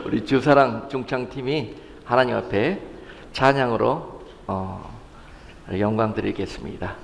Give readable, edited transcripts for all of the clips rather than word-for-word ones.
우리 주사랑 중창팀이 하나님 앞에 찬양으로 영광 드리겠습니다.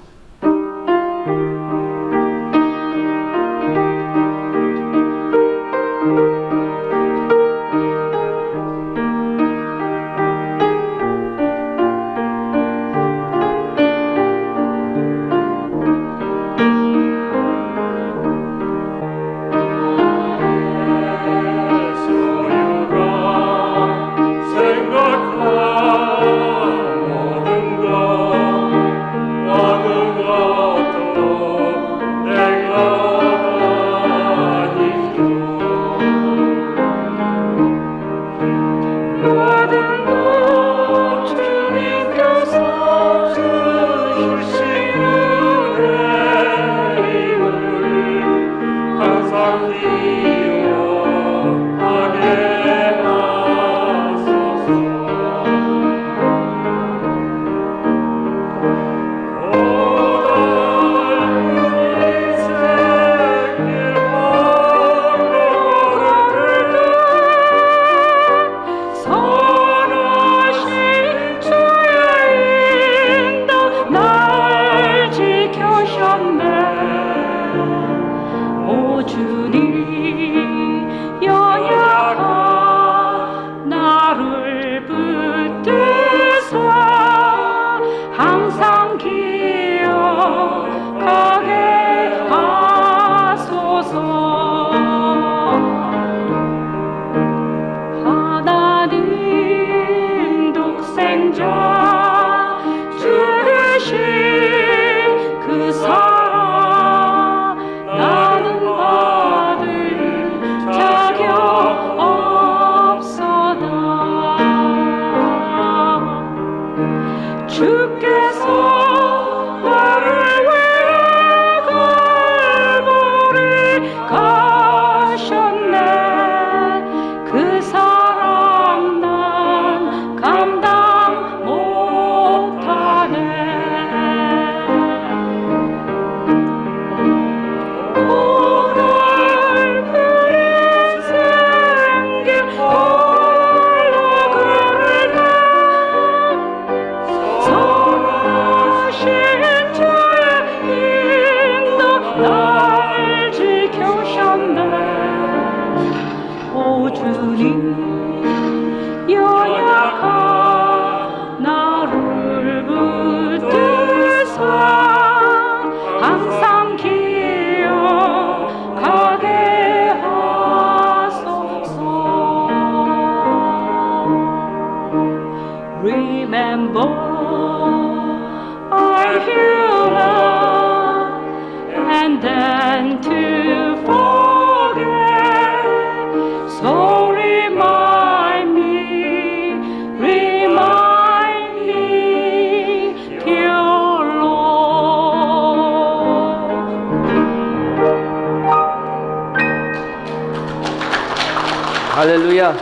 할렐루야.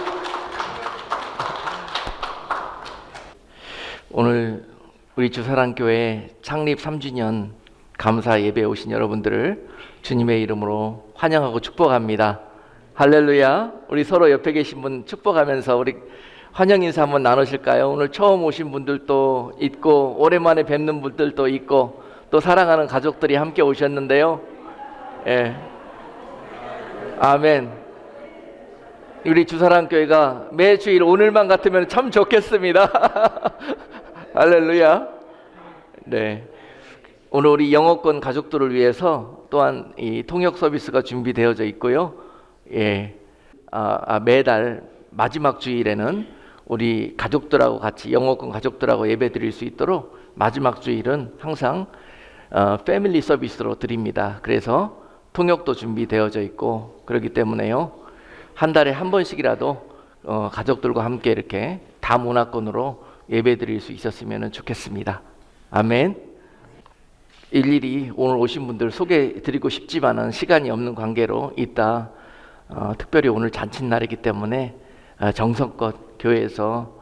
오늘 우리 주사랑교회 창립 3주년 감사 예배에 오신 여러분들을 주님의 이름으로 환영하고 축복합니다. 할렐루야. 우리 서로 옆에 계신 분 축복하면서 우리 환영 인사 한번 나누실까요? 오늘 처음 오신 분들도 있고 오랜만에 뵙는 분들도 있고 또 사랑하는 가족들이 함께 오셨는데요. 예. 아멘. 우리 주사랑교회가 매주일 오늘만 같으면 참 좋겠습니다. 할렐루야. 네. 오늘 우리 영어권 가족들을 위해서 또한 이 통역 서비스가 준비되어져 있고요. 예. 매달 마지막 주일에는 우리 가족들하고 같이 영어권 가족들하고 예배 드릴 수 있도록 마지막 주일은 항상 패밀리 서비스로 드립니다. 그래서 통역도 준비되어져 있고 그렇기 때문에요. 한 달에 한 번씩이라도 가족들과 함께 이렇게 다문화권으로 예배 드릴 수 있었으면 좋겠습니다. 아멘. 일일이 오늘 오신 분들 소개해 드리고 싶지만은 시간이 없는 관계로 이따 특별히 오늘 잔칫날이기 때문에 정성껏 교회에서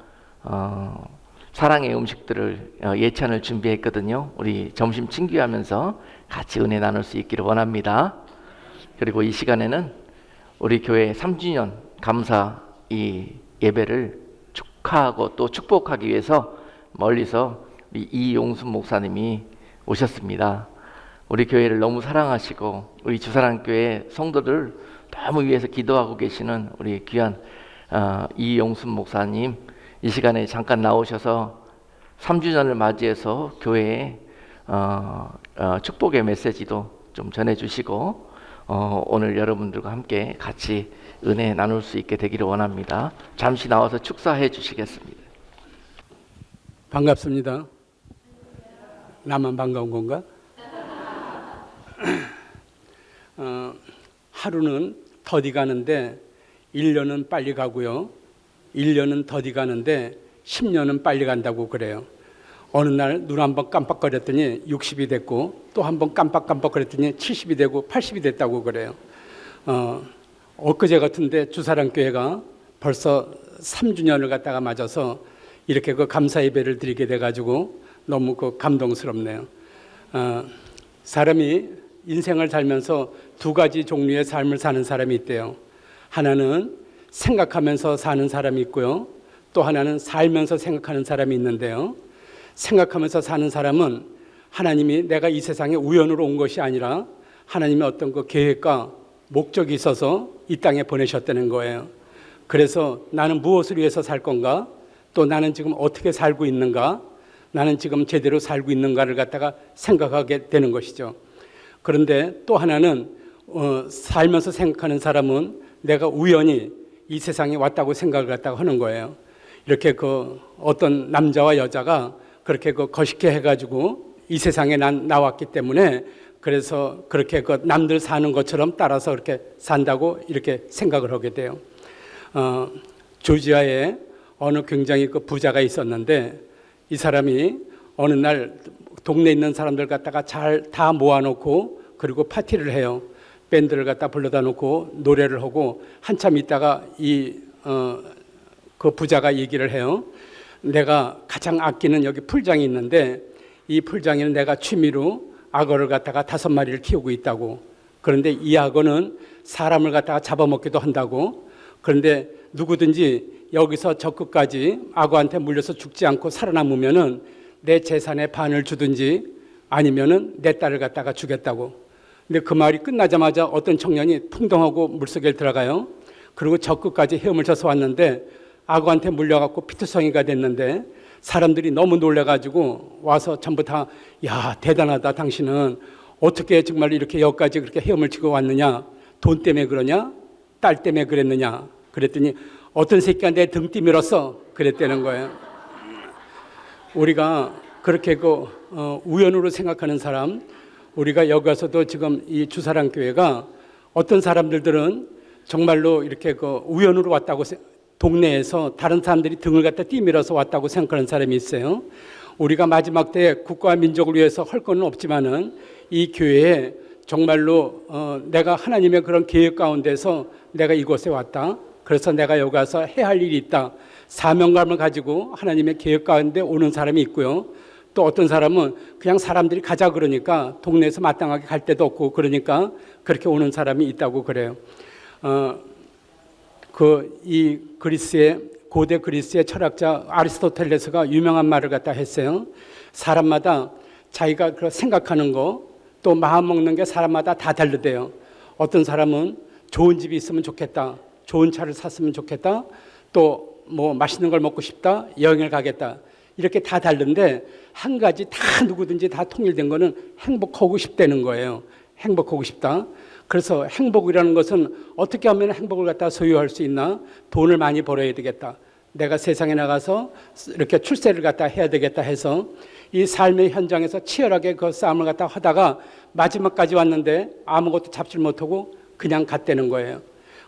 사랑의 음식들을 예찬을 준비했거든요. 우리 점심 친귀하면서 같이 은혜 나눌 수 있기를 원합니다. 그리고 이 시간에는 우리 교회 3주년 감사 이 예배를 축하하고 또 축복하기 위해서 멀리서 우리 이용순 목사님이 오셨습니다. 우리 교회를 너무 사랑하시고 우리 주사랑교회 성도들 너무 위해서 기도하고 계시는 우리 귀한 이용순 목사님, 이 시간에 잠깐 나오셔서 3주년을 맞이해서 교회에 축복의 메시지도 좀 전해주시고 오늘 여러분들과 함께 같이 은혜 나눌 수 있게 되기를 원합니다. 잠시 나와서 축사해 주시겠습니다. 반갑습니다. 나만 반가운 건가? 하루는 더디 가는데 1년은 빨리 가고요. 1년은 더디 가는데 10년은 빨리 간다고 그래요. 어느 날 눈 한번 깜빡거렸더니 60이 됐고 또 한번 깜빡거렸더니 70이 되고 80이 됐다고 그래요. 엊그제 같은데 주사랑교회가 벌써 3주년을 갖다가 맞아서 이렇게 그 감사 예배를 드리게 돼가지고 너무 그 감동스럽네요. 사람이 인생을 살면서 두 가지 종류의 삶을 사는 사람이 있대요. 하나는 생각하면서 사는 사람이 있고요. 또 하나는 살면서 생각하는 사람이 있는데요. 생각하면서 사는 사람은 하나님이 내가 이 세상에 우연으로 온 것이 아니라 하나님의 어떤 그 계획과 목적이 있어서 이 땅에 보내셨다는 거예요. 그래서 나는 무엇을 위해서 살 건가? 또 나는 지금 어떻게 살고 있는가? 나는 지금 제대로 살고 있는가를 갖다가 생각하게 되는 것이죠. 그런데 또 하나는 살면서 생각하는 사람은 내가 우연히 이 세상에 왔다고 생각을 갖다가 하는 거예요. 이렇게 그 어떤 남자와 여자가 그렇게 그 거식해 해가지고 이 세상에 나왔기 때문에 그래서 그렇게 그 남들 사는 것처럼 따라서 그렇게 산다고 이렇게 생각을 하게 돼요. 조지아에 어느 굉장히 그 부자가 있었는데 이 사람이 어느 날 동네에 있는 사람들 갖다가 잘 다 모아놓고 그리고 파티를 해요. 밴드를 갖다 불러다 놓고 노래를 하고 한참 있다가 그 부자가 얘기를 해요. 내가 가장 아끼는 여기 풀장이 있는데 이 풀장에는 내가 취미로 악어를 갖다가 5마리를 키우고 있다고. 그런데 이 악어는 사람을 갖다가 잡아먹기도 한다고. 그런데 누구든지 여기서 저 끝까지 악어한테 물려서 죽지 않고 살아남으면은 내 재산의 반을 주든지 아니면은 내 딸을 갖다가 주겠다고. 근데 그 말이 끝나자마자 어떤 청년이 풍덩하고 물속에 들어가요. 그리고 저 끝까지 헤엄을 쳐서 왔는데 악어한테 물려갖고 피투성이가 됐는데 사람들이 너무 놀래가지고 와서 전부 다 야 대단하다 당신은 어떻게 정말 이렇게 여기까지 그렇게 헤엄을 치고 왔느냐, 돈 때문에 그러냐, 딸 때문에 그랬느냐 그랬더니 어떤 새끼가 내 등 뛰밀었어 그랬다는 거예요. 우리가 그렇게 우연으로 생각하는 사람, 우리가 여기 와서도 지금 이 주사랑교회가 어떤 사람들은 정말로 이렇게 우연으로 왔다고 동네에서 다른 사람들이 등을 갖다 뛰밀어서 왔다고 생각하는 사람이 있어요. 우리가 마지막 때 국가와 민족을 위해서 할 건 없지만은 이 교회에 정말로 내가 하나님의 그런 계획 가운데서 내가 이곳에 왔다. 그래서 내가 여기 와서 해야 할 일이 있다. 사명감을 가지고 하나님의 계획 가운데 오는 사람이 있고요. 또 어떤 사람은 그냥 사람들이 가자 그러니까 동네에서 마땅하게 갈 데도 없고 그러니까 그렇게 오는 사람이 있다고 그래요. 이 그리스의 고대 그리스의 철학자 아리스토텔레스가 유명한 말을 갖다 했어요. 사람마다 자기가 생각하는 거 또 마음 먹는 게 사람마다 다 다르대요. 어떤 사람은 좋은 집이 있으면 좋겠다, 좋은 차를 샀으면 좋겠다, 또 뭐 맛있는 걸 먹고 싶다, 여행을 가겠다, 이렇게 다 다른데 한 가지 다 누구든지 다 통일된 거는 행복하고 싶다는 거예요. 행복하고 싶다. 그래서 행복이라는 것은 어떻게 하면 행복을 갖다 소유할 수 있나? 돈을 많이 벌어야 되겠다. 내가 세상에 나가서 이렇게 출세를 갖다 해야 되겠다 해서 이 삶의 현장에서 치열하게 그 싸움을 갖다 하다가 마지막까지 왔는데 아무것도 잡질 못하고 그냥 갔다는 거예요.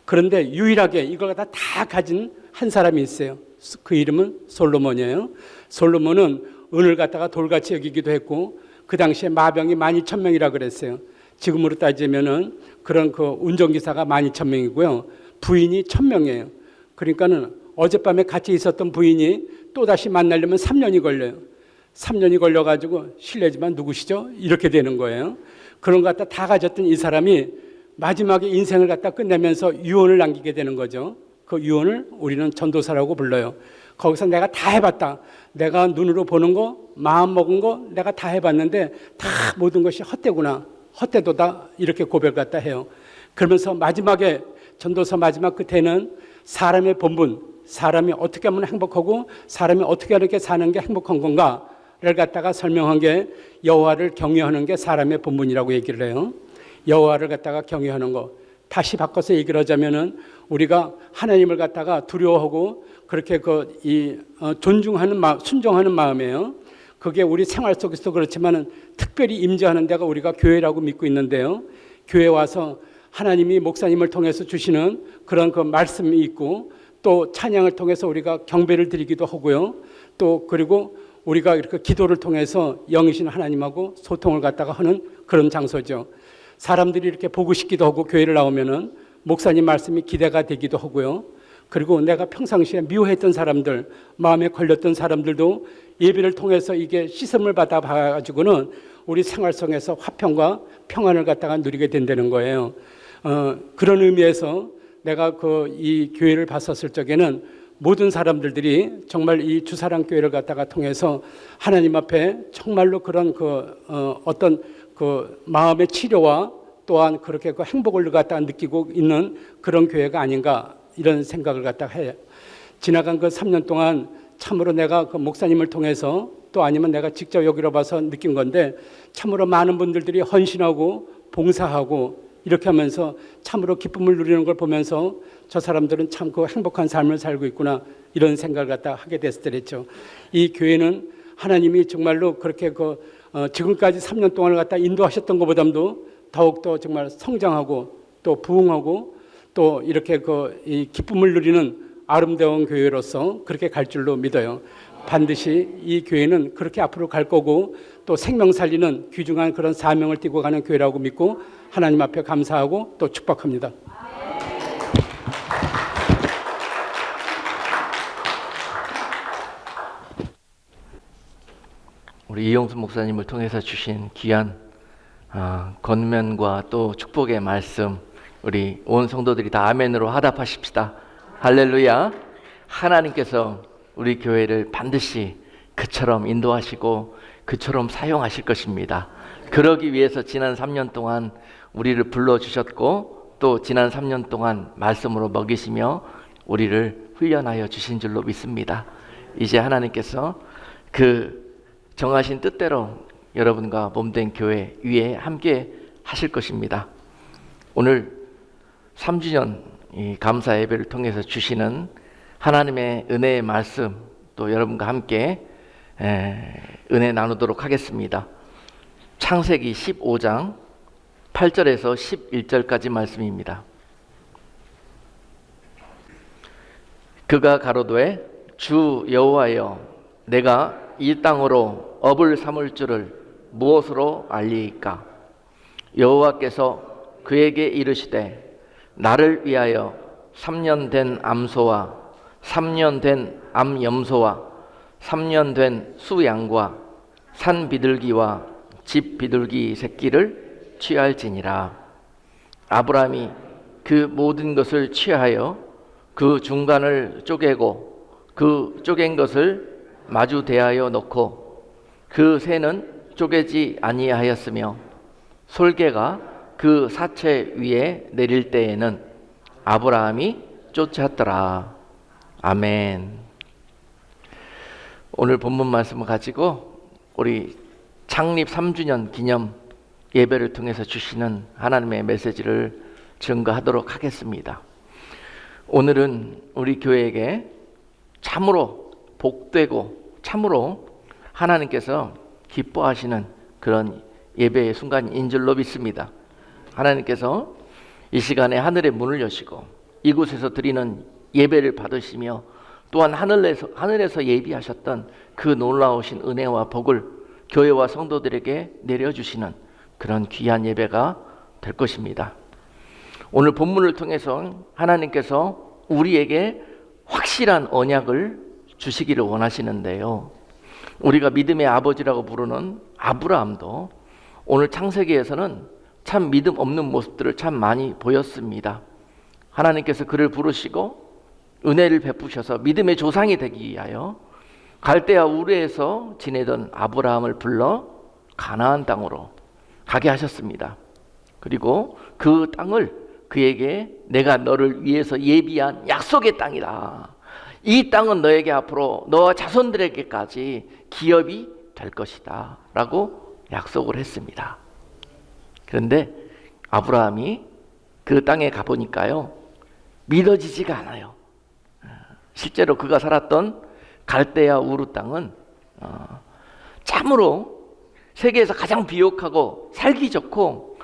그런데 유일하게 이걸 갖다 다 가진 한 사람이 있어요. 그 이름은 솔로몬이에요. 솔로몬은 은을 갖다가 돌같이 여기기도 했고 그 당시에 마병이 12,000명이라 그랬어요. 지금으로 따지면은 그런 그 운전기사가 12,000명이고요. 부인이 1,000명이에요. 그러니까는 어젯밤에 같이 있었던 부인이 또다시 만나려면 3년이 걸려요. 3년이 걸려가지고 실례지만 누구시죠? 이렇게 되는 거예요. 그런 것 갖다 다 가졌던 이 사람이 마지막에 인생을 갖다 끝내면서 유언을 남기게 되는 거죠. 그 유언을 우리는 전도사라고 불러요. 거기서 내가 다 해봤다. 내가 눈으로 보는 거, 마음 먹은 거 내가 다 해봤는데 다 모든 것이 헛되구나. 헛되도다. 이렇게 고백을 갖다 해요. 그러면서 마지막에 전도서 마지막 끝에는 사람의 본분, 사람이 어떻게 하면 행복하고 사람이 어떻게 이렇게 사는 게 행복한 건가를 갖다가 설명한 게 여호와를 경외하는 게 사람의 본분이라고 얘기를 해요. 여호와를 갖다가 경외하는 거. 다시 바꿔서 얘기를 하자면은 우리가 하나님을 갖다가 두려워하고 그렇게 존중하는 마음, 순종하는 마음이에요. 그게 우리 생활 속에서 그렇지만은 특별히 임재하는 데가 우리가 교회라고 믿고 있는데요. 교회 와서 하나님이 목사님을 통해서 주시는 그런 그 말씀이 있고 또 찬양을 통해서 우리가 경배를 드리기도 하고요. 또 그리고 우리가 이렇게 기도를 통해서 영이신 하나님하고 소통을 갖다가 하는 그런 장소죠. 사람들이 이렇게 보고 싶기도 하고 교회를 나오면은 목사님 말씀이 기대가 되기도 하고요. 그리고 내가 평상시에 미워했던 사람들, 마음에 걸렸던 사람들도 예배를 통해서 이게 씻음을 받아 봐가지고는 우리 생활 속에서 화평과 평안을 갖다가 누리게 된다는 거예요. 그런 의미에서 내가 이 교회를 봤었을 적에는 모든 사람들이 정말 이 주사랑 교회를 갖다가 통해서 하나님 앞에 정말로 그런 어떤 마음의 치료와 또한 그렇게 행복을 갖다가 느끼고 있는 그런 교회가 아닌가 이런 생각을 갖다가 해요. 지나간 3년 동안 참으로 내가 목사님을 통해서 또 아니면 내가 직접 여기로 봐서 느낀 건데 참으로 많은 분들이 헌신하고 봉사하고 이렇게 하면서 참으로 기쁨을 누리는 걸 보면서 저 사람들은 참 행복한 삶을 살고 있구나 이런 생각을 갖다 하게 됐었죠. 이 교회는 하나님이 정말로 그렇게 지금까지 3년 동안을 갖다 인도하셨던 것보다도 더욱더 정말 성장하고 또 부흥하고 또 이렇게 이 기쁨을 누리는 아름다운 교회로서 그렇게 갈 줄로 믿어요. 반드시 이 교회는 그렇게 앞으로 갈 거고 또 생명 살리는 귀중한 그런 사명을 띠고 가는 교회라고 믿고 하나님 앞에 감사하고 또 축복합니다. 우리 이용수 목사님을 통해서 주신 귀한 권면과 또 축복의 말씀 우리 온 성도들이 다 아멘으로 화답하십시다. 할렐루야. 하나님께서 우리 교회를 반드시 그처럼 인도하시고 그처럼 사용하실 것입니다. 그러기 위해서 지난 3년 동안 우리를 불러주셨고 또 지난 3년 동안 말씀으로 먹이시며 우리를 훈련하여 주신 줄로 믿습니다. 이제 하나님께서 그 정하신 뜻대로 여러분과 몸된 교회 위에 함께 하실 것입니다. 오늘 3주년 이 감사 예배를 통해서 주시는 하나님의 은혜의 말씀 또 여러분과 함께 은혜 나누도록 하겠습니다. 창세기 15장 8절에서 11절까지 말씀입니다. 그가 가로되 주 여호와여 내가 이 땅으로 업을 삼을 줄을 무엇으로 알리이까? 여호와께서 그에게 이르시되 나를 위하여 3년 된 암소와 3년 된 암염소와 3년 된 수양과 산 비둘기와 집 비둘기 새끼를 취할지니라. 아브라함이 그 모든 것을 취하여 그 중간을 쪼개고 그 쪼갠 것을 마주 대하여 놓고 그 새는 쪼개지 아니하였으며 솔개가 그 사체 위에 내릴 때에는 아브라함이 쫓았더라. 아멘. 오늘 본문 말씀을 가지고 우리 창립 3주년 기념 예배를 통해서 주시는 하나님의 메시지를 증거하도록 하겠습니다. 오늘은 우리 교회에게 참으로 복되고 참으로 하나님께서 기뻐하시는 그런 예배의 순간인 줄로 믿습니다. 하나님께서 이 시간에 하늘의 문을 여시고 이곳에서 드리는 예배를 받으시며 또한 하늘에서 예비하셨던 그 놀라우신 은혜와 복을 교회와 성도들에게 내려주시는 그런 귀한 예배가 될 것입니다. 오늘 본문을 통해서 하나님께서 우리에게 확실한 언약을 주시기를 원하시는데요. 우리가 믿음의 아버지라고 부르는 아브라함도 오늘 창세기에서는 참 믿음 없는 모습들을 참 많이 보였습니다. 하나님께서 그를 부르시고 은혜를 베푸셔서 믿음의 조상이 되기 위하여 갈대아 우르에서 지내던 아브라함을 불러 가나안 땅으로 가게 하셨습니다. 그리고 그 땅을 그에게 내가 너를 위해서 예비한 약속의 땅이다. 이 땅은 너에게 앞으로 너와 자손들에게까지 기업이 될 것이다 라고 약속을 했습니다. 그런데 아브라함이 그 땅에 가보니까요, 믿어지지가 않아요. 실제로 그가 살았던 갈대아 우르 땅은 참으로 세계에서 가장 비옥하고 살기 좋고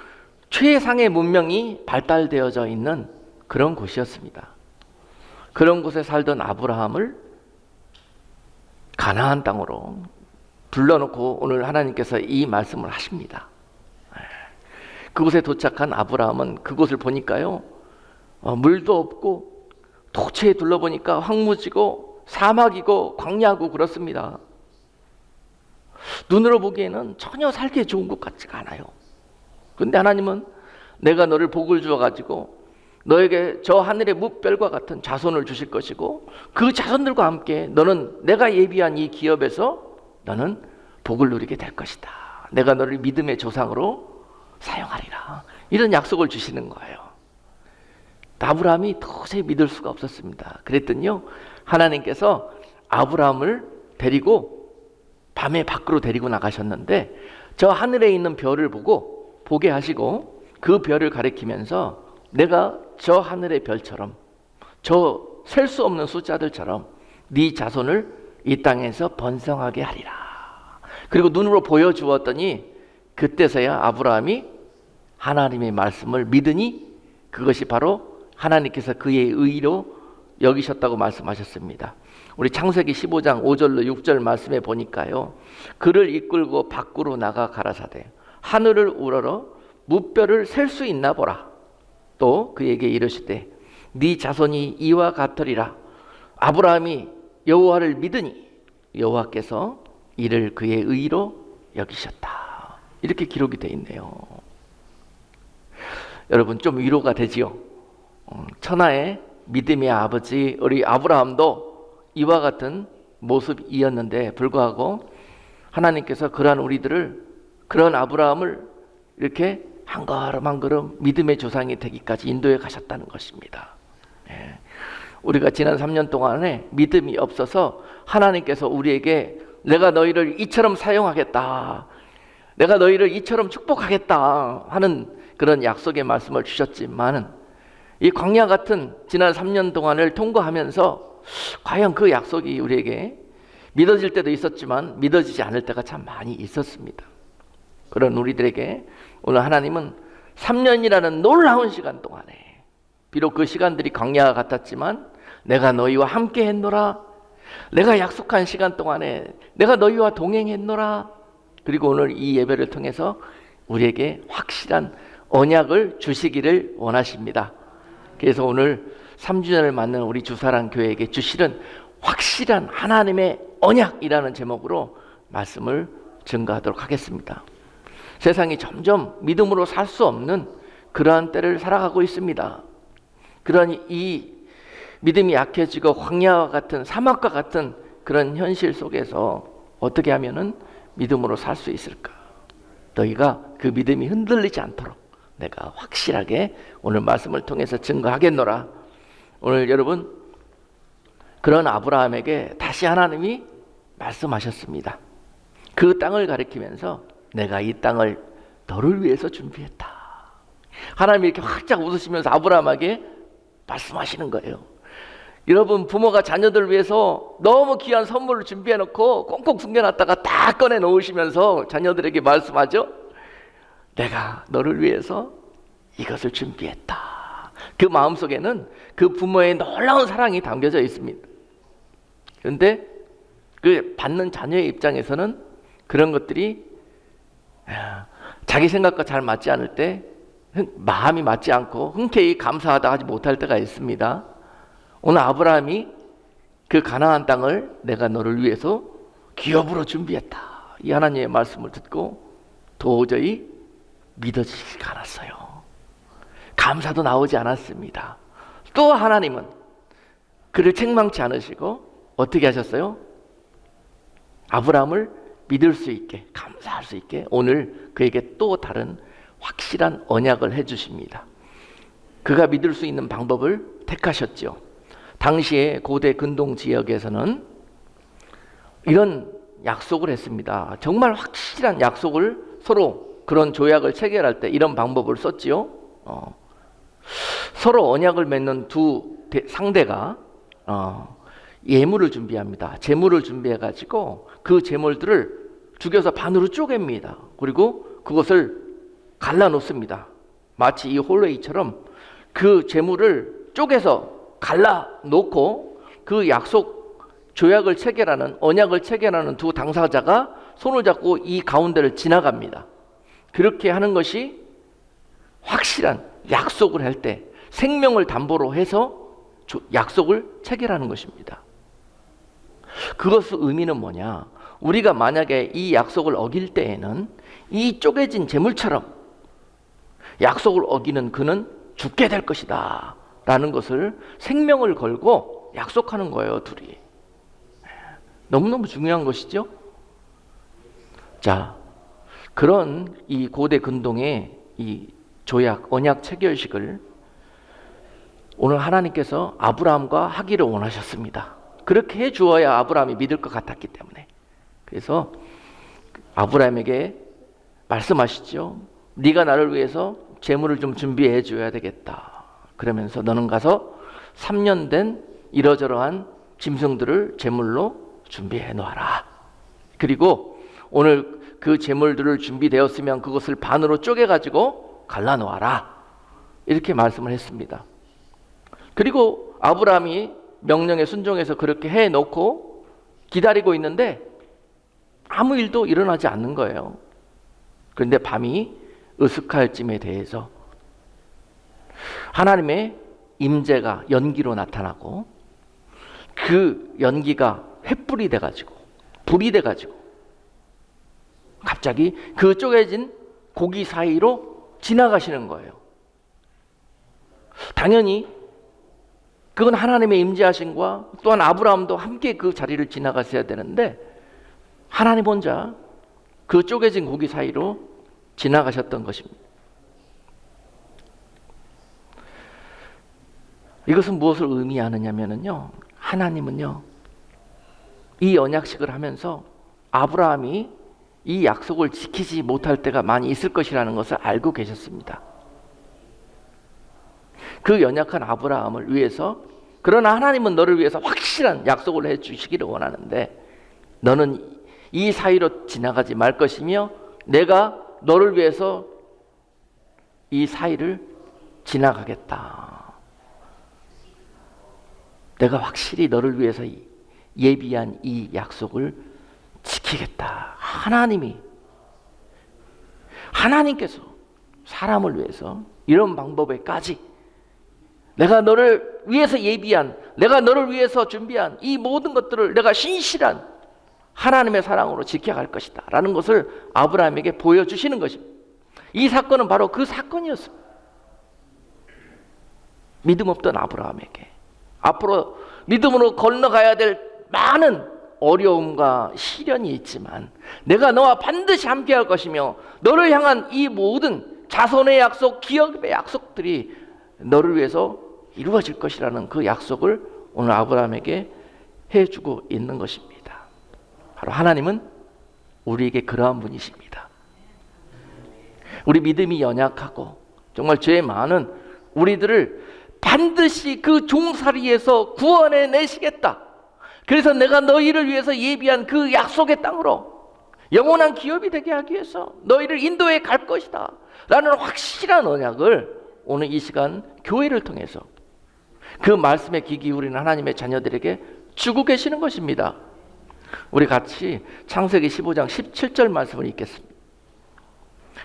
최상의 문명이 발달되어져 있는 그런 곳이었습니다. 그런 곳에 살던 아브라함을 가나안 땅으로 불러놓고 오늘 하나님께서 이 말씀을 하십니다. 그곳에 도착한 아브라함은 그곳을 보니까요, 물도 없고 도처에 둘러보니까 황무지고 사막이고 광야고 그렇습니다. 눈으로 보기에는 전혀 살기 좋은 것 같지가 않아요. 그런데 하나님은 내가 너를 복을 주어가지고 너에게 저 하늘의 뭇별과 같은 자손을 주실 것이고 그 자손들과 함께 너는 내가 예비한 이 기업에서 너는 복을 누리게 될 것이다. 내가 너를 믿음의 조상으로 사용하리라. 이런 약속을 주시는 거예요. 아브라함이 도저히 믿을 수가 없었습니다. 그랬더니요, 하나님께서 아브라함을 데리고 밤에 밖으로 데리고 나가셨는데 저 하늘에 있는 별을 보게 하시고 그 별을 가리키면서 내가 저 하늘의 별처럼 저 셀 수 없는 숫자들처럼 네 자손을 이 땅에서 번성하게 하리라. 그리고 눈으로 보여주었더니 그때서야 아브라함이 하나님의 말씀을 믿으니 그것이 바로 하나님께서 그의 의로 여기셨다고 말씀하셨습니다. 우리 창세기 15장 5절로 6절 말씀에 보니까요, 그를 이끌고 밖으로 나가 가라사대 하늘을 우러러 뭇별을 셀 수 있나 보라. 또 그에게 이르시되 네 자손이 이와 같으리라. 아브라함이 여호와를 믿으니 여호와께서 이를 그의 의로 여기셨다. 이렇게 기록이 되어 있네요. 여러분, 좀 위로가 되지요. 천하의 믿음의 아버지 우리 아브라함도 이와 같은 모습이었는데 불구하고 하나님께서 그런 아브라함을 이렇게 한 걸음 한 걸음 믿음의 조상이 되기까지 인도해 가셨다는 것입니다. 우리가 지난 3년 동안에 믿음이 없어서 하나님께서 우리에게 내가 너희를 이처럼 사용하겠다, 내가 너희를 이처럼 축복하겠다 하는 그런 약속의 말씀을 주셨지만은 이 광야 같은 지난 3년 동안을 통과하면서 과연 그 약속이 우리에게 믿어질 때도 있었지만 믿어지지 않을 때가 참 많이 있었습니다. 그런 우리들에게 오늘 하나님은 3년이라는 놀라운 시간 동안에, 비록 그 시간들이 광야와 같았지만 내가 너희와 함께 했노라, 내가 약속한 시간 동안에 내가 너희와 동행했노라. 그리고 오늘 이 예배를 통해서 우리에게 확실한 언약을 주시기를 원하십니다. 그래서 오늘 3주년을 맞는 우리 주사랑교회에게 주시는 확실한 하나님의 언약이라는 제목으로 말씀을 증거하도록 하겠습니다. 세상이 점점 믿음으로 살 수 없는 그러한 때를 살아가고 있습니다. 그러니 이 믿음이 약해지고 광야와 같은 사막과 같은 그런 현실 속에서 어떻게 하면은 믿음으로 살 수 있을까? 너희가 그 믿음이 흔들리지 않도록 내가 확실하게 오늘 말씀을 통해서 증거하겠노라. 오늘 여러분, 그런 아브라함에게 다시 하나님이 말씀하셨습니다. 그 땅을 가리키면서 내가 이 땅을 너를 위해서 준비했다. 하나님이 이렇게 활짝 웃으시면서 아브라함에게 말씀하시는 거예요. 여러분, 부모가 자녀들을 위해서 너무 귀한 선물을 준비해놓고 꽁꽁 숨겨놨다가 딱 꺼내 놓으시면서 자녀들에게 말씀하죠. 내가 너를 위해서 이것을 준비했다. 그 마음속에는 그 부모의 놀라운 사랑이 담겨져 있습니다. 그런데 그 받는 자녀의 입장에서는 그런 것들이 자기 생각과 잘 맞지 않을 때 마음이 맞지 않고 흔쾌히 감사하다 하지 못할 때가 있습니다. 오늘 아브라함이 그 가나안 땅을 내가 너를 위해서 기업으로 준비했다, 이 하나님의 말씀을 듣고 도저히 믿어지지가 않았어요. 감사도 나오지 않았습니다. 또 하나님은 그를 책망치 않으시고 어떻게 하셨어요? 아브라함을 믿을 수 있게, 감사할 수 있게 오늘 그에게 또 다른 확실한 언약을 해주십니다. 그가 믿을 수 있는 방법을 택하셨죠. 당시에 고대 근동 지역에서는 이런 약속을 했습니다. 정말 확실한 약속을 서로 그런 조약을 체결할 때 이런 방법을 썼지요. 서로 언약을 맺는 두 상대가 예물을 준비합니다. 제물을 준비해 가지고 그 제물들을 죽여서 반으로 쪼갭니다. 그리고 그것을 갈라 놓습니다. 마치 이 홀레이처럼 그 제물을 쪼개서 갈라 놓고 그 약속 조약을 체결하는 언약을 체결하는 두 당사자가 손을 잡고 이 가운데를 지나갑니다. 그렇게 하는 것이 확실한 약속을 할 때 생명을 담보로 해서 약속을 체결하는 것입니다. 그것의 의미는 뭐냐? 우리가 만약에 이 약속을 어길 때에는 이 쪼개진 제물처럼 약속을 어기는 그는 죽게 될 것이다 라는 것을 생명을 걸고 약속하는 거예요, 둘이. 너무너무 중요한 것이죠. 자, 그런 이 고대 근동의 이 조약, 언약 체결식을 오늘 하나님께서 아브라함과 하기를 원하셨습니다. 그렇게 해 주어야 아브라함이 믿을 것 같았기 때문에. 그래서 아브라함에게 말씀하시죠. 네가 나를 위해서 재물을 좀 준비해 줘야 되겠다. 그러면서 너는 가서 3년 된 이러저러한 짐승들을 제물로 준비해 놓아라. 그리고 오늘 그 제물들을 준비되었으면 그것을 반으로 쪼개 가지고 갈라 놓아라. 이렇게 말씀을 했습니다. 그리고 아브라함이 명령에 순종해서 그렇게 해 놓고 기다리고 있는데 아무 일도 일어나지 않는 거예요. 그런데 밤이 으슥할 쯤에 대해서 하나님의 임재가 연기로 나타나고 그 연기가 횃불이 돼가지고 불이 돼가지고 갑자기 그 쪼개진 고기 사이로 지나가시는 거예요. 당연히 그건 하나님의 임재하심과 또한 아브라함도 함께 그 자리를 지나갔어야 되는데 하나님 혼자 그 쪼개진 고기 사이로 지나가셨던 것입니다. 이것은 무엇을 의미하느냐면요, 하나님은요 이 언약식을 하면서 아브라함이 이 약속을 지키지 못할 때가 많이 있을 것이라는 것을 알고 계셨습니다. 그 연약한 아브라함을 위해서, 그러나 하나님은 너를 위해서 확실한 약속을 해주시기를 원하는데 너는 이 사이로 지나가지 말 것이며 내가 너를 위해서 이 사이를 지나가겠다. 내가 확실히 너를 위해서 예비한 이 약속을 지키겠다. 하나님께서 사람을 위해서 이런 방법에까지 내가 너를 위해서 예비한, 내가 너를 위해서 준비한 이 모든 것들을 내가 신실한 하나님의 사랑으로 지켜갈 것이다 라는 것을 아브라함에게 보여주시는 것입니다. 이 사건은 바로 그 사건이었습니다. 믿음 없던 아브라함에게 앞으로 믿음으로 건너가야 될 많은 어려움과 시련이 있지만 내가 너와 반드시 함께할 것이며 너를 향한 이 모든 자손의 약속, 기업의 약속들이 너를 위해서 이루어질 것이라는 그 약속을 오늘 아브라함에게 해주고 있는 것입니다. 바로 하나님은 우리에게 그러한 분이십니다. 우리 믿음이 연약하고 정말 죄 많은 우리들을 반드시 그 종살이에서 구원해 내시겠다. 그래서 내가 너희를 위해서 예비한 그 약속의 땅으로 영원한 기업이 되게 하기 위해서 너희를 인도해 갈 것이다 라는 확실한 언약을 오늘 이 시간 교회를 통해서 그 말씀에 귀 기울이는 하나님의 자녀들에게 주고 계시는 것입니다. 우리 같이 창세기 15장 17절 말씀을 읽겠습니다.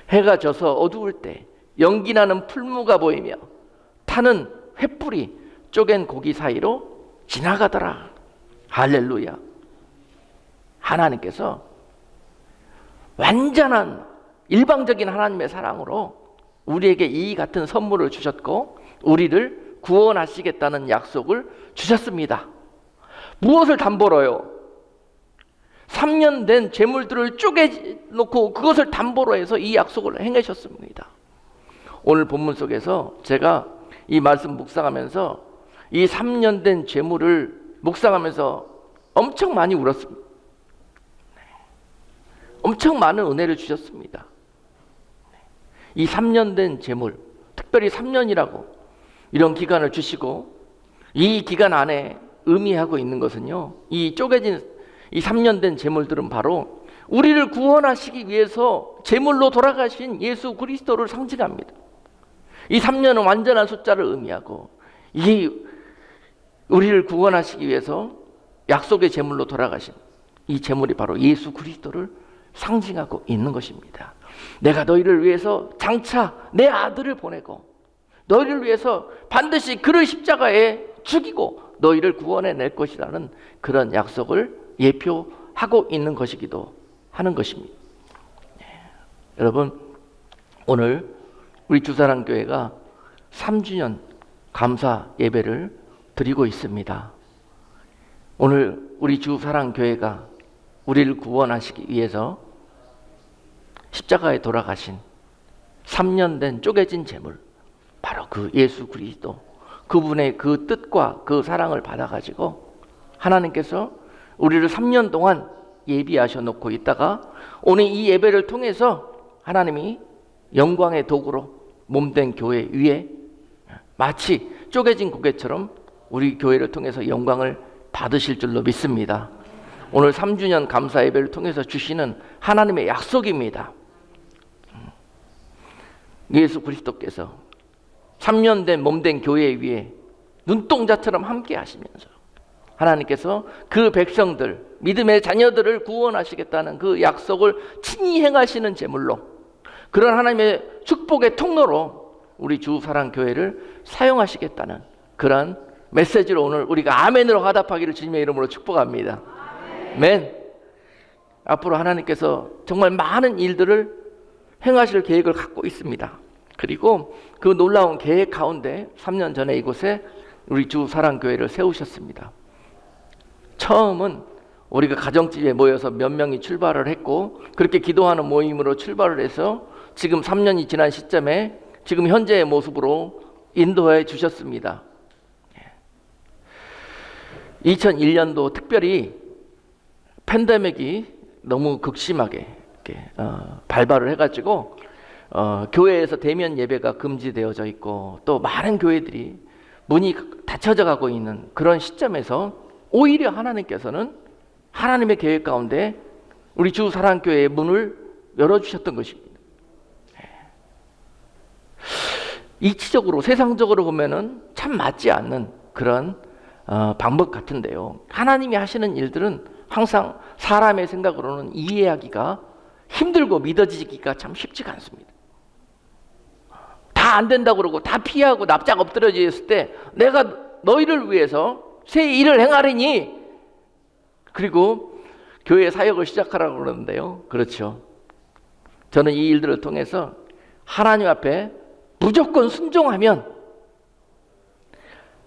해가 져서 어두울 때 연기 나는 풀무가 보이며 타는 횃불이 쪼갠 고기 사이로 지나가더라. 할렐루야. 하나님께서 완전한 일방적인 하나님의 사랑으로 우리에게 이 같은 선물을 주셨고 우리를 구원하시겠다는 약속을 주셨습니다. 무엇을 담보로요? 3년 된 재물들을 쪼개놓고 그것을 담보로 해서 이 약속을 행하셨습니다. 오늘 본문 속에서 제가 이 말씀 묵상하면서 이 3년 된 재물을 묵상하면서 엄청 많이 울었습니다. 엄청 많은 은혜를 주셨습니다. 이 3년 된 재물, 특별히 3년이라고 이런 기간을 주시고 이 기간 안에 의미하고 있는 것은요, 이 쪼개진 이 3년 된 재물들은 바로 우리를 구원하시기 위해서 재물로 돌아가신 예수 그리스도를 상징합니다. 이 3년은 완전한 숫자를 의미하고 이 우리를 구원하시기 위해서 약속의 재물로 돌아가신 이 재물이 바로 예수 그리스도를 상징하고 있는 것입니다. 내가 너희를 위해서 장차 내 아들을 보내고 너희를 위해서 반드시 그를 십자가에 죽이고 너희를 구원해낼 것이라는 그런 약속을 예표하고 있는 것이기도 하는 것입니다. 여러분, 오늘 우리 주사랑교회가 3주년 감사 예배를 드리고 있습니다. 오늘 우리 주사랑교회가 우리를 구원하시기 위해서 십자가에 돌아가신 3년 된 쪼개진 재물, 바로 그 예수 그리스도, 그분의 그 뜻과 그 사랑을 받아가지고 하나님께서 우리를 3년 동안 예비하셔 놓고 있다가 오늘 이 예배를 통해서 하나님이 영광의 도구로 몸된 교회 위에 마치 쪼개진 고개처럼 우리 교회를 통해서 영광을 받으실 줄로 믿습니다. 오늘 3주년 감사 예배를 통해서 주시는 하나님의 약속입니다. 예수 그리스도께서 3년 된 몸된 교회 위에 눈동자처럼 함께 하시면서 하나님께서 그 백성들, 믿음의 자녀들을 구원하시겠다는 그 약속을 친히 행하시는 제물로, 그런 하나님의 축복의 통로로 우리 주사랑교회를 사용하시겠다는 그런 메시지로 오늘 우리가 아멘으로 화답하기를 주님의 이름으로 축복합니다. 아멘. 앞으로 하나님께서 정말 많은 일들을 행하실 계획을 갖고 있습니다. 그리고 그 놀라운 계획 가운데 3년 전에 이곳에 우리 주사랑교회를 세우셨습니다. 처음은 우리가 가정집에 모여서 몇 명이 출발을 했고, 그렇게 기도하는 모임으로 출발을 해서 지금 3년이 지난 시점에 지금 현재의 모습으로 인도해 주셨습니다. 2001년도 특별히 팬데믹이 너무 극심하게 발발을 해가지고 교회에서 대면 예배가 금지되어져 있고, 또 많은 교회들이 문이 닫혀져 가고 있는 그런 시점에서 오히려 하나님께서는 하나님의 계획 가운데 우리 주사랑교회의 문을 열어주셨던 것입니다. 이치적으로, 세상적으로 보면은 참 맞지 않는 그런 방법 같은데요, 하나님이 하시는 일들은 항상 사람의 생각으로는 이해하기가 힘들고 믿어지기가 참 쉽지가 않습니다. 다 안 된다고 그러고 다 피하고 납작 엎드려져 있을 때 내가 너희를 위해서 새 일을 행하리니, 그리고 교회 사역을 시작하라고 그러는데요, 그렇죠. 저는 이 일들을 통해서 하나님 앞에 무조건 순종하면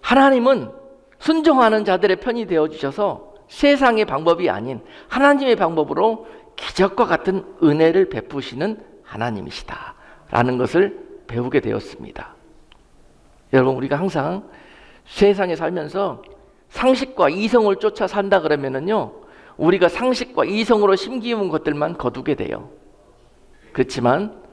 하나님은 순종하는 자들의 편이 되어주셔서 세상의 방법이 아닌 하나님의 방법으로 기적과 같은 은혜를 베푸시는 하나님이시다라는 것을 배우게 되었습니다. 여러분, 우리가 항상 세상에 살면서 상식과 이성을 쫓아 산다 그러면은요, 우리가 상식과 이성으로 심기운 것들만 거두게 돼요. 그렇지만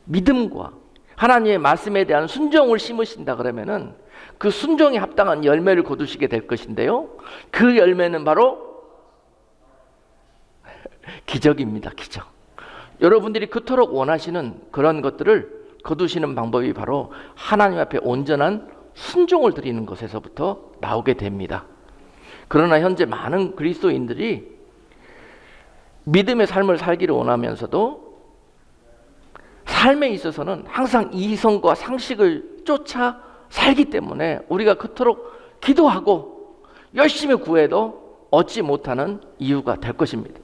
믿음과 하나님의 말씀에 대한 순종을 심으신다 그러면은 그 순종에 합당한 열매를 거두시게 될 것인데요, 그 열매는 바로 기적입니다. 기적. 여러분들이 그토록 원하시는 그런 것들을 거두시는 방법이 바로 하나님 앞에 온전한 순종을 드리는 것에서부터 나오게 됩니다. 그러나 현재 많은 그리스도인들이 믿음의 삶을 살기를 원하면서도 삶에 있어서는 항상 이성과 상식을 쫓아 살기 때문에 우리가 그토록 기도하고 열심히 구해도 얻지 못하는 이유가 될 것입니다.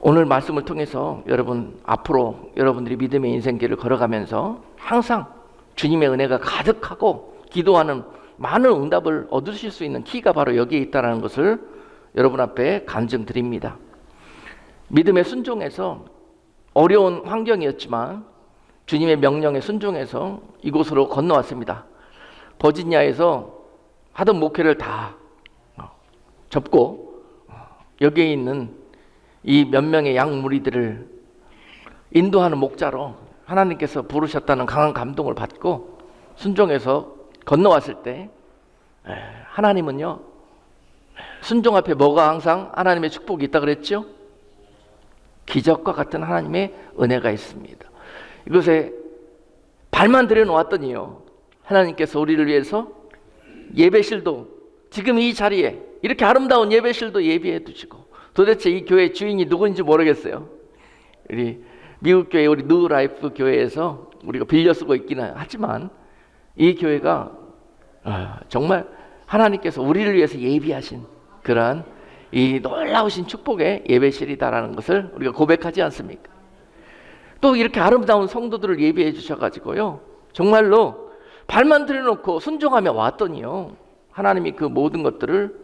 오늘 말씀을 통해서 여러분, 앞으로 여러분들이 믿음의 인생길을 걸어가면서 항상 주님의 은혜가 가득하고 기도하는 많은 응답을 얻으실 수 있는 키가 바로 여기에 있다는 것을 여러분 앞에 간증드립니다. 믿음의 순종에서 어려운 환경이었지만 주님의 명령에 순종해서 이곳으로 건너왔습니다. 버지니아에서 하던 목회를 다 접고 여기에 있는 이 몇 명의 양 무리들을 인도하는 목자로 하나님께서 부르셨다는 강한 감동을 받고 순종해서 건너왔을 때 하나님은요, 순종 앞에 뭐가 항상 하나님의 축복이 있다 그랬죠? 기적과 같은 하나님의 은혜가 있습니다. 이것에 발만 들여놓았더니요, 하나님께서 우리를 위해서 예배실도 지금 이 자리에 이렇게 아름다운 예배실도 예비해 두시고, 도대체 이 교회 주인이 누군지 모르겠어요. 우리 미국 교회, 우리 뉴라이프 교회에서 우리가 빌려 쓰고 있기는 하지만 이 교회가 정말 하나님께서 우리를 위해서 예비하신 그러한 이 놀라우신 축복의 예배실이다라는 것을 우리가 고백하지 않습니까? 또 이렇게 아름다운 성도들을 예비해 주셔가지고요, 정말로 발만 들여놓고 순종하며 왔더니요, 하나님이 그 모든 것들을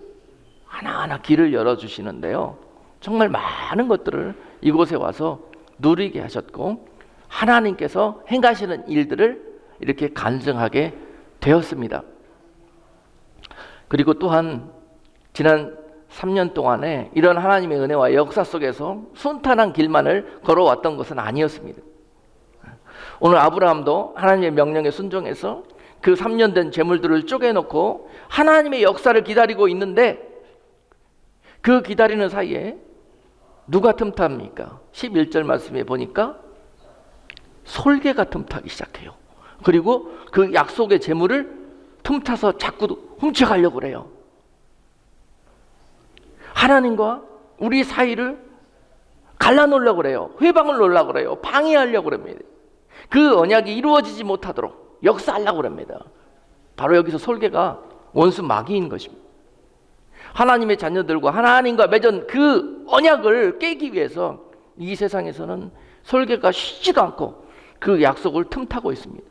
하나하나 길을 열어주시는데요, 정말 많은 것들을 이곳에 와서 누리게 하셨고 하나님께서 행하시는 일들을 이렇게 간증하게 되었습니다. 그리고 또한 지난 3년 동안에 이런 하나님의 은혜와 역사 속에서 순탄한 길만을 걸어왔던 것은 아니었습니다. 오늘 아브라함도 하나님의 명령에 순종해서 그 3년 된 재물들을 쪼개놓고 하나님의 역사를 기다리고 있는데, 그 기다리는 사이에 누가 틈탑니까? 11절 말씀에 보니까 솔개가 틈타기 시작해요. 그리고 그 약속의 재물을 틈타서 자꾸 훔쳐가려고 그래요. 하나님과 우리 사이를 갈라놓으려고 그래요. 회방을 놓으려고 그래요. 방해하려고 그럽니다. 그 언약이 이루어지지 못하도록 역사하려고 그럽니다. 바로 여기서 솔개가 원수 마귀인 것입니다. 하나님의 자녀들과 하나님과 맺은 그 언약을 깨기 위해서 이 세상에서는 솔개가 쉬지도 않고 그 약속을 틈타고 있습니다.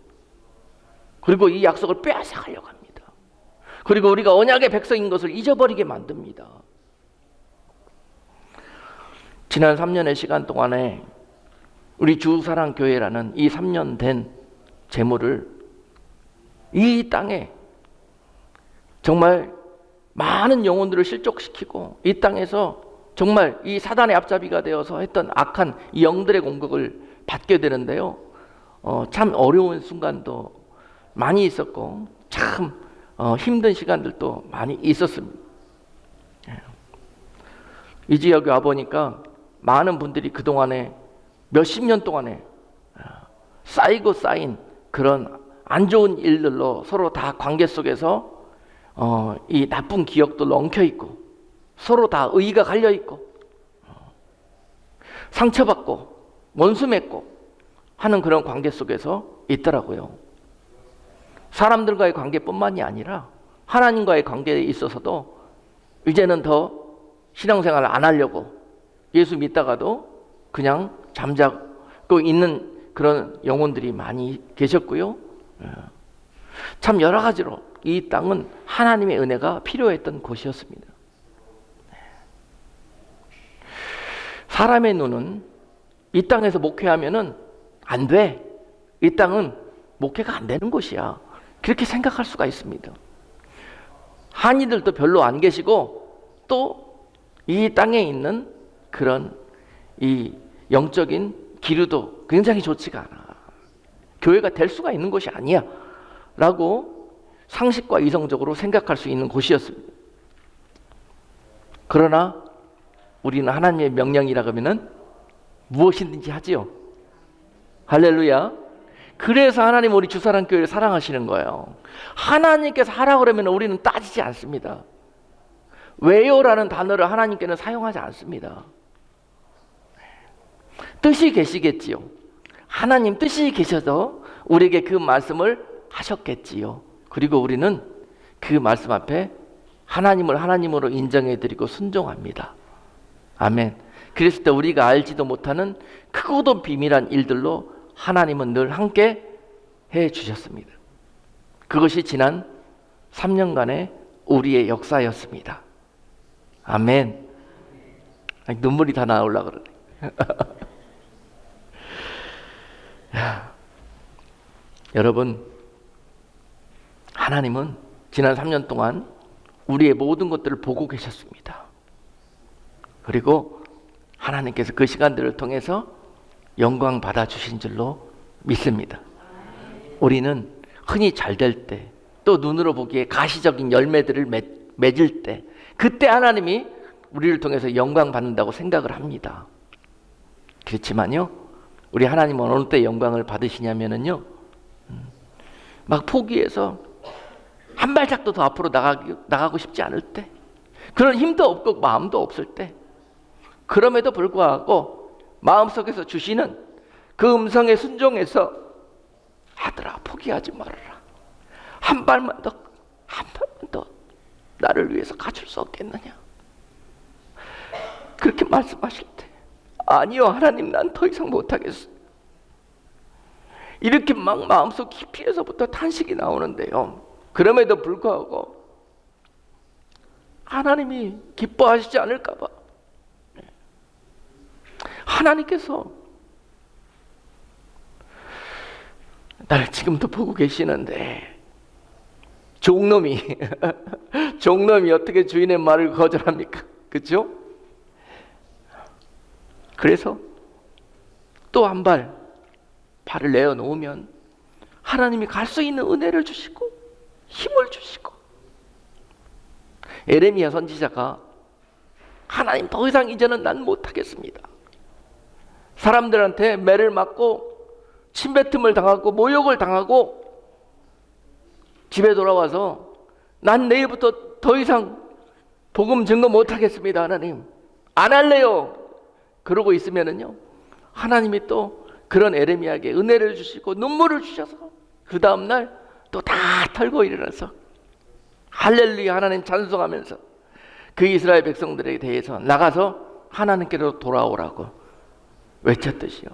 그리고 이 약속을 빼앗아가려고 합니다. 그리고 우리가 언약의 백성인 것을 잊어버리게 만듭니다. 지난 3년의 시간 동안에 우리 주사랑교회라는 이 3년 된 재물을 이 땅에 정말 많은 영혼들을 실족시키고 이 땅에서 정말 이 사단의 앞잡이가 되어서 했던 악한 이 영들의 공격을 받게 되는데요, 참 어려운 순간도 많이 있었고 참 힘든 시간들도 많이 있었습니다. 이 지역에 와보니까 많은 분들이 그동안에 몇십 년 동안에 쌓이고 쌓인 그런 안 좋은 일들로 서로 다 관계 속에서 이 나쁜 기억도 엉켜있고 서로 다 의의가 갈려있고 상처받고 원수 맺고 하는 그런 관계 속에서 있더라고요. 사람들과의 관계뿐만이 아니라 하나님과의 관계에 있어서도 이제는 더 신앙생활을 안 하려고 예수 믿다가도 그냥 잠자고 있는 그런 영혼들이 많이 계셨고요. 참 여러 가지로 이 땅은 하나님의 은혜가 필요했던 곳이었습니다. 사람의 눈은 이 땅에서 목회하면은 안 돼. 이 땅은 목회가 안 되는 곳이야. 그렇게 생각할 수가 있습니다. 한이들도 별로 안 계시고 또 이 땅에 있는 그런 이 영적인 기류도 굉장히 좋지가 않아. 교회가 될 수가 있는 곳이 아니야 라고 상식과 이성적으로 생각할 수 있는 곳이었습니다. 그러나 우리는 하나님의 명령이라 하면은 무엇이든지 하지요. 할렐루야. 그래서 하나님 우리 주사랑교회를 사랑하시는 거예요. 하나님께서 하라고 그러면 우리는 따지지 않습니다. 왜요라는 단어를 하나님께는 사용하지 않습니다. 뜻이 계시겠지요. 하나님 뜻이 계셔서 우리에게 그 말씀을 하셨겠지요. 그리고 우리는 그 말씀 앞에 하나님을 하나님으로 인정해드리고 순종합니다. 아멘. 그랬을 때 우리가 알지도 못하는 크고도 비밀한 일들로 하나님은 늘 함께 해 주셨습니다. 그것이 지난 3년간의 우리의 역사였습니다. 아멘. 아니, 눈물이 다 나오려고 그러네. 여러분, 하나님은 지난 3년 동안 우리의 모든 것들을 보고 계셨습니다. 그리고 하나님께서 그 시간들을 통해서 영광 받아주신 줄로 믿습니다. 우리는 흔히 잘 될 때, 또 눈으로 보기에 가시적인 열매들을 맺을 때, 그때 하나님이 우리를 통해서 영광 받는다고 생각을 합니다. 그렇지만요, 우리 하나님은 어느 때 영광을 받으시냐면요, 막 포기해서 한 발짝도 더 앞으로 나가고 싶지 않을 때, 그런 힘도 없고 마음도 없을 때, 그럼에도 불구하고 마음속에서 주시는 그 음성에 순종해서, 아들아 포기하지 말아라, 한 발만 더 나를 위해서 가줄 수 없겠느냐, 그렇게 말씀하실 때, 아니요 하나님, 난 더 이상 못하겠어, 이렇게 막 마음속 깊이에서부터 탄식이 나오는데요, 그럼에도 불구하고 하나님이 기뻐하시지 않을까 봐 하나님께서 나를 지금도 보고 계시는데, 종놈이 어떻게 주인의 말을 거절합니까? 그렇죠? 그래서 또 한 발을 내어놓으면 하나님이 갈 수 있는 은혜를 주시고 힘을 주시고, 에레미야 선지자가 하나님 더 이상 이제는 난 못하겠습니다, 사람들한테 매를 맞고 침뱉음을 당하고 모욕을 당하고 집에 돌아와서 난 내일부터 더 이상 복음 증거 못하겠습니다, 하나님 안 할래요, 그러고 있으면은요, 하나님이 또 그런 에레미야에게 은혜를 주시고 눈물을 주셔서 그 다음날 또 다 털고 일어나서 할렐루야 하나님 찬송하면서 그 이스라엘 백성들에 대해서 나가서 하나님께로 돌아오라고 외쳤듯이요,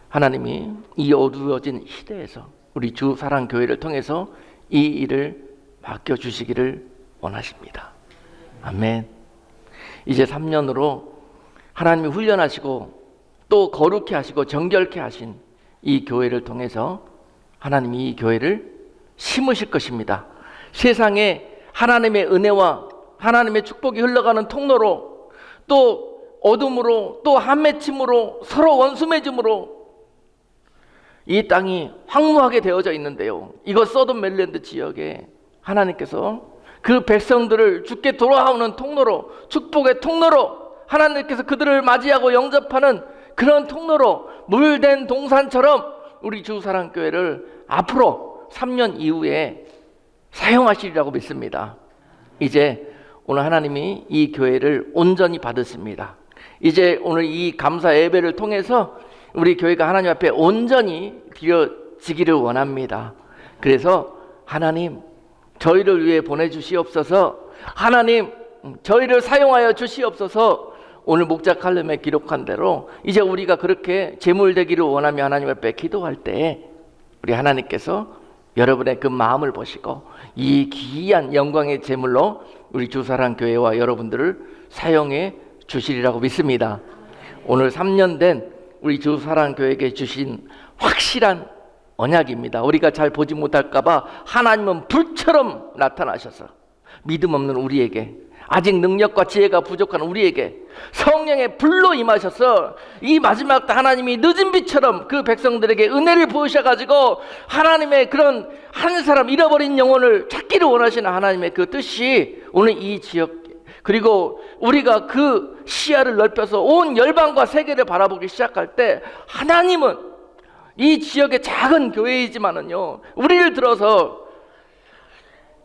하나님이 이 어두워진 시대에서 우리 주 사랑교회를 통해서 이 일을 맡겨주시기를 원하십니다. 아멘. 이제 3년으로 하나님이 훈련하시고 또 거룩해 하시고 정결케 하신 이 교회를 통해서 하나님이 이 교회를 심으실 것입니다. 세상에 하나님의 은혜와 하나님의 축복이 흘러가는 통로로, 또 어둠으로, 또 한맺힘으로, 서로 원수맺음으로 이 땅이 황무하게 되어져 있는데요, 이것 소돔 멜랜드 지역에 하나님께서 그 백성들을 주께 돌아오는 통로로, 축복의 통로로, 하나님께서 그들을 맞이하고 영접하는 그런 통로로 물된 동산처럼 우리 주사랑교회를 앞으로 3년 이후에 사용하시리라고 믿습니다. 이제 오늘 하나님이 이 교회를 온전히 받으십니다. 이제 오늘 이 감사 예배를 통해서 우리 교회가 하나님 앞에 온전히 드려지기를 원합니다. 그래서 하나님 저희를 위해 보내주시옵소서, 하나님 저희를 사용하여 주시옵소서. 오늘 목자 칼럼에 기록한 대로 이제 우리가 그렇게 제물되기를 원하며 하나님 앞에 기도할 때 우리 하나님께서 여러분의 그 마음을 보시고 이 귀한 영광의 제물로 우리 주사랑교회와 여러분들을 사용해 주시리라고 믿습니다. 오늘 3년 된 우리 주사랑교회에게 주신 확실한 언약입니다. 우리가 잘 보지 못할까 봐 하나님은 불처럼 나타나셔서 믿음 없는 우리에게, 아직 능력과 지혜가 부족한 우리에게 성령의 불로 임하셔서 이 마지막 때 하나님이 늦은 비처럼 그 백성들에게 은혜를 부으셔가지고 하나님의 그런 한 사람 잃어버린 영혼을 찾기를 원하시는 하나님의 그 뜻이 오늘 이 지역, 그리고 우리가 그 시야를 넓혀서 온 열방과 세계를 바라보기 시작할 때 하나님은 이 지역의 작은 교회이지만은요, 우리를 들어서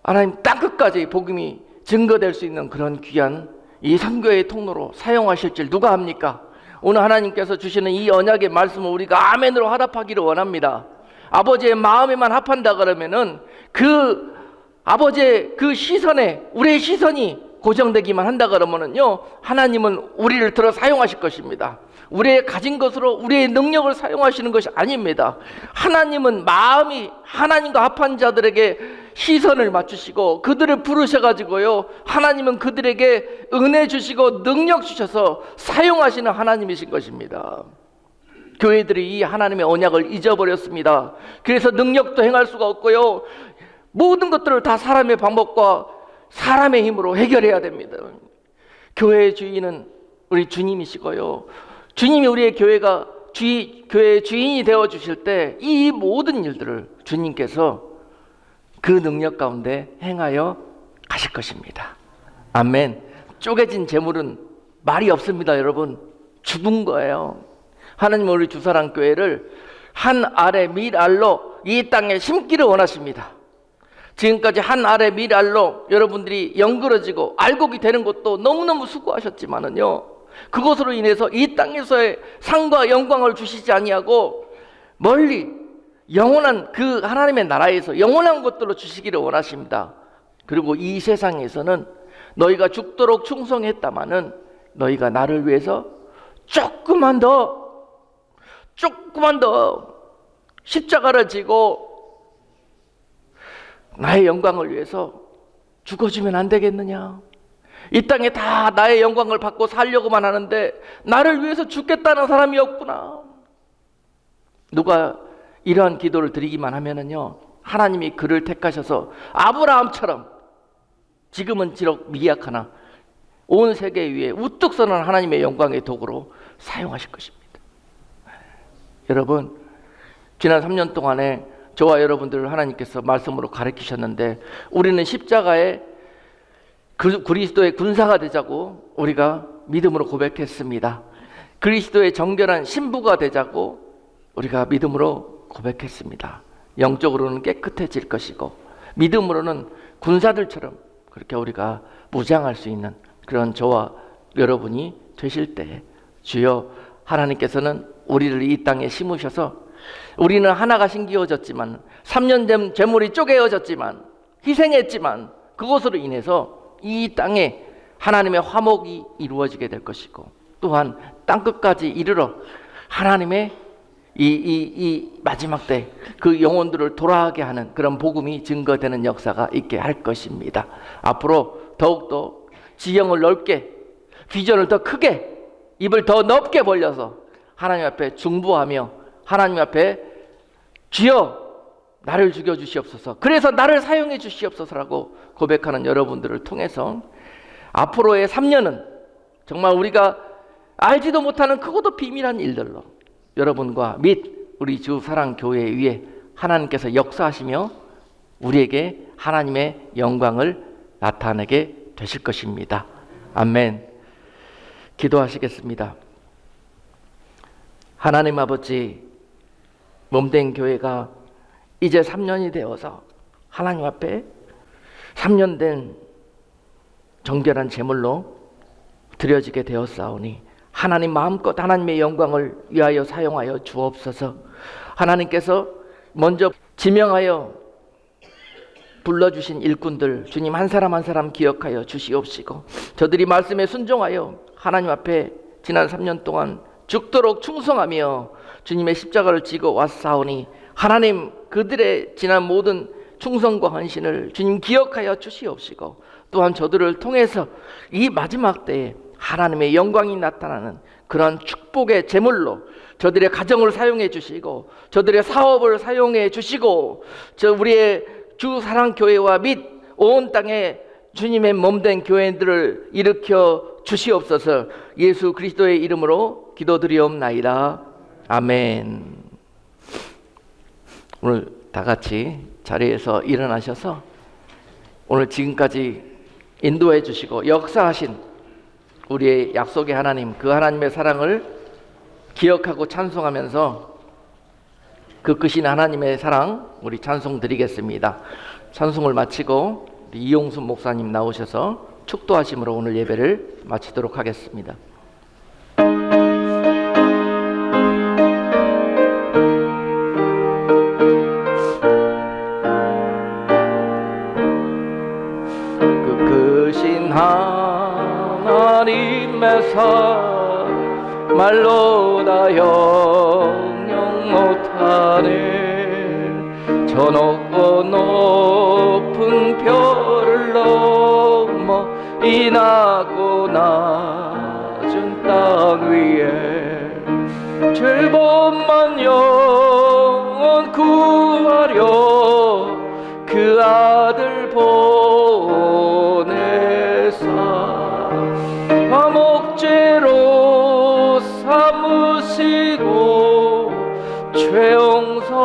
하나님 땅끝까지 복음이 증거될 수 있는 그런 귀한 이 선교의 통로로 사용하실 줄 누가 합니까? 오늘 하나님께서 주시는 이 언약의 말씀을 우리가 아멘으로 화답하기를 원합니다. 아버지의 마음에만 합한다 그러면은 그 아버지의 그 시선에 우리의 시선이 고정되기만 한다 그러면은요, 하나님은 우리를 들어 사용하실 것입니다. 우리의 가진 것으로 우리의 능력을 사용하시는 것이 아닙니다. 하나님은 마음이 하나님과 합한 자들에게 시선을 맞추시고 그들을 부르셔가지고요, 하나님은 그들에게 은혜 주시고 능력 주셔서 사용하시는 하나님이신 것입니다. 교회들이 이 하나님의 언약을 잊어버렸습니다. 그래서 능력도 행할 수가 없고요, 모든 것들을 다 사람의 방법과 사람의 힘으로 해결해야 됩니다. 교회의 주인은 우리 주님이시고요, 주님이 우리의 교회의 주인이 되어 주실 때 이 모든 일들을 주님께서 그 능력 가운데 행하여 가실 것입니다. 아멘. 쪼개진 재물은 말이 없습니다. 여러분, 죽은 거예요. 하나님은 우리 주사랑교회를 한 알의 밀알로 이 땅에 심기를 원하십니다. 지금까지 한 알의 밀알로 여러분들이 연그러지고 알곡이 되는 것도 너무너무 수고하셨지만은요, 그것으로 인해서 이 땅에서의 상과 영광을 주시지 아니하고 멀리 영원한 그 하나님의 나라에서 영원한 것들로 주시기를 원하십니다. 그리고 이 세상에서는 너희가 죽도록 충성했다마는 너희가 나를 위해서 조금만 더 십자가를 지고 나의 영광을 위해서 죽어주면 안 되겠느냐? 이 땅에 다 나의 영광을 받고 살려고만 하는데 나를 위해서 죽겠다는 사람이 없구나. 누가 이러한 기도를 드리기만 하면은요, 하나님이 그를 택하셔서 아브라함처럼 지금은 비록 미약하나 온 세계 위에 우뚝 서는 하나님의 영광의 도구로 사용하실 것입니다. 여러분, 지난 3년 동안에 저와 여러분들을 하나님께서 말씀으로 가르치셨는데 우리는 십자가에 그리스도의 군사가 되자고 우리가 믿음으로 고백했습니다. 그리스도의 정결한 신부가 되자고 우리가 믿음으로 고백했습니다. 영적으로는 깨끗해질 것이고 믿음으로는 군사들처럼 그렇게 우리가 무장할 수 있는 그런 저와 여러분이 되실 때, 주여, 하나님께서는 우리를 이 땅에 심으셔서 우리는 하나가 심기어졌지만 3년 된 재물이 쪼개어졌지만 희생했지만 그것으로 인해서 이 땅에 하나님의 화목이 이루어지게 될 것이고, 또한 땅끝까지 이르러 하나님의 이 마지막 때 그 영혼들을 돌아가게 하는 그런 복음이 증거되는 역사가 있게 할 것입니다. 앞으로 더욱더 지형을 넓게, 비전을 더 크게, 입을 더 넓게 벌려서 하나님 앞에 중보하며 하나님 앞에 주여 나를 죽여주시옵소서, 그래서 나를 사용해 주시옵소서라고 고백하는 여러분들을 통해서 앞으로의 3년은 정말 우리가 알지도 못하는 크고도 비밀한 일들로 여러분과 및 우리 주 사랑교회 위에 하나님께서 역사하시며 우리에게 하나님의 영광을 나타내게 되실 것입니다. 아멘. 기도하시겠습니다. 하나님 아버지, 몸된 교회가 이제 3년이 되어서 하나님 앞에 3년 된 정결한 제물로 드려지게 되었사오니 하나님 마음껏 하나님의 영광을 위하여 사용하여 주옵소서. 하나님께서 먼저 지명하여 불러주신 일꾼들 주님 한 사람 한 사람 기억하여 주시옵시고, 저들이 말씀에 순종하여 하나님 앞에 지난 3년 동안 죽도록 충성하며 주님의 십자가를 지고 왔사오니 하나님 그들의 지난 모든 충성과 헌신을 주님 기억하여 주시옵시고, 또한 저들을 통해서 이 마지막 때에 하나님의 영광이 나타나는 그런 축복의 제물로 저들의 가정을 사용해 주시고 저들의 사업을 사용해 주시고 우리의 주 사랑교회와 및 온 땅에 주님의 몸된 교회들을 일으켜 주시옵소서. 예수 그리스도의 이름으로 기도드리옵나이다. 아멘. 오늘 다 같이 자리에서 일어나셔서 오늘 지금까지 인도해 주시고 역사하신 우리의 약속의 하나님, 그 하나님의 사랑을 기억하고 찬송하면서 그 크신 하나님의 사랑 우리 찬송 드리겠습니다. 찬송을 마치고 우리 이용순 목사님 나오셔서 축도하심으로 오늘 예배를 마치도록 하겠습니다. 그 크신 하나님의 사랑 말로 다 형용 못하네. 저 높고 높은 별을 넘어 이 낮고 낮은 땅 위에 죄범만 영원 구하려 그 아들 보내사 목죄로 삼으시고 죄 용서하셨네.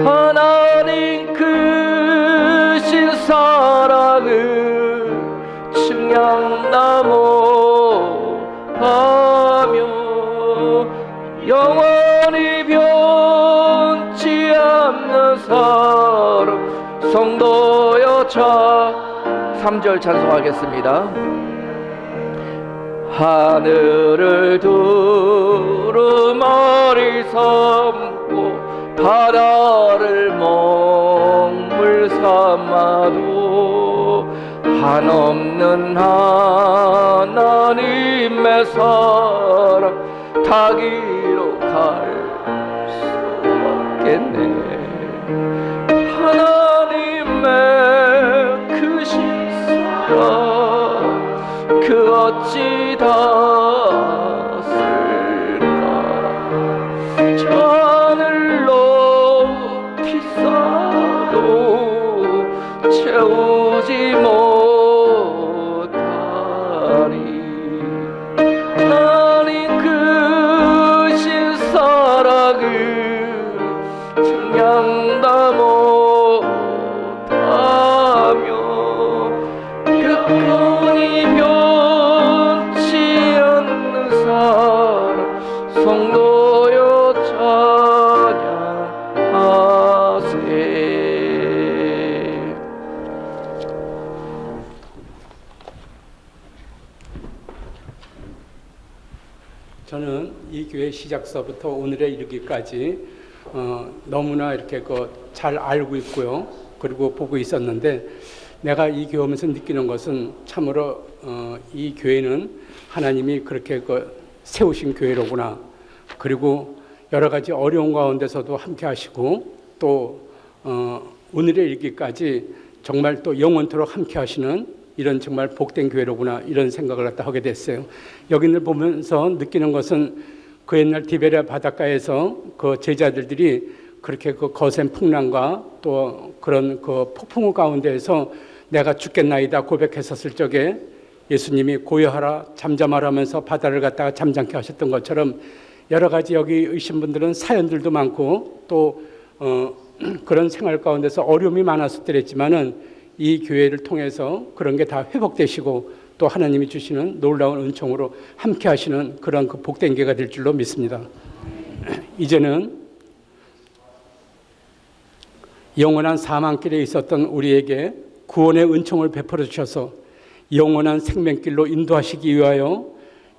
하나님 크신 사랑을 측량나무하며 영원히 변치 않는 사랑 성도여 자 3절 찬송하겠습니다. 하늘을 두루마리 삼고 바다를 먹물 삼아도 한없는 하나님의 사랑 타기로 갈 수 없겠네. 하나님의 크신 사랑 그 어찌 닿았을까. 저 하늘로 비싸도 채우지 못하리. 하나님 크신 사랑을 측량다 못하며 끝까지 변치 않는 사랑 성도여 찬양하세. 저는 이 교회 시작서부터 오늘에 이르기까지 너무나 이렇게 잘 알고 있고요. 그리고 보고 있었는데 내가 이 교회 오면서 느끼는 것은 참으로 이 교회는 하나님이 그렇게 세우신 교회로구나. 그리고 여러 가지 어려운 가운데서도 함께 하시고 또 오늘에 이르기까지 정말 또 영원토록 함께 하시는 이런 정말 복된 교회로구나 이런 생각을 갖다 하게 됐어요. 여기를 보면서 느끼는 것은 그 옛날 디베랴 바닷가에서 그 제자들이 그렇게 그 거센 풍랑과 또 그런 그 폭풍우 가운데에서 내가 죽겠나이다 고백했었을 적에 예수님이 고요하라 잠잠하라 하면서 바다를 갖다가 잠잠케 하셨던 것처럼 여러 가지 여기 오신 분들은 사연들도 많고 또 그런 생활 가운데서 어려움이 많았었더랬지만은 이 교회를 통해서 그런 게 다 회복되시고 또 하나님이 주시는 놀라운 은총으로 함께 하시는 그런 그 복된 교회가 될 줄로 믿습니다. 이제는 영원한 사망길에 있었던 우리에게 구원의 은총을 베풀어 주셔서 영원한 생명길로 인도하시기 위하여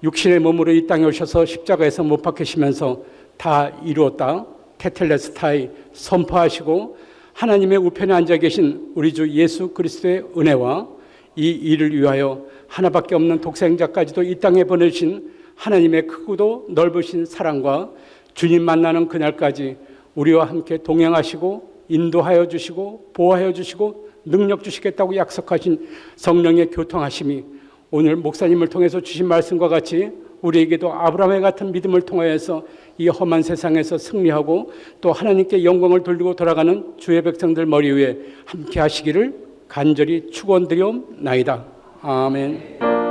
육신의 몸으로 이 땅에 오셔서 십자가에서 못 박히시면서 다 이루었다 테텔레스타이 선포하시고 하나님의 우편에 앉아 계신 우리 주 예수 그리스도의 은혜와 이 일을 위하여 하나밖에 없는 독생자까지도 이 땅에 보내신 하나님의 크고도 넓으신 사랑과 주님 만나는 그날까지 우리와 함께 동행하시고 인도하여 주시고 보호하여 주시고 능력 주시겠다고 약속하신 성령의 교통하심이 오늘 목사님을 통해서 주신 말씀과 같이 우리에게도 아브라함의 같은 믿음을 통하여서 이 험한 세상에서 승리하고 또 하나님께 영광을 돌리고 돌아가는 주의 백성들 머리 위에 함께 하시기를 간절히 축원드리옵나이다. 아멘.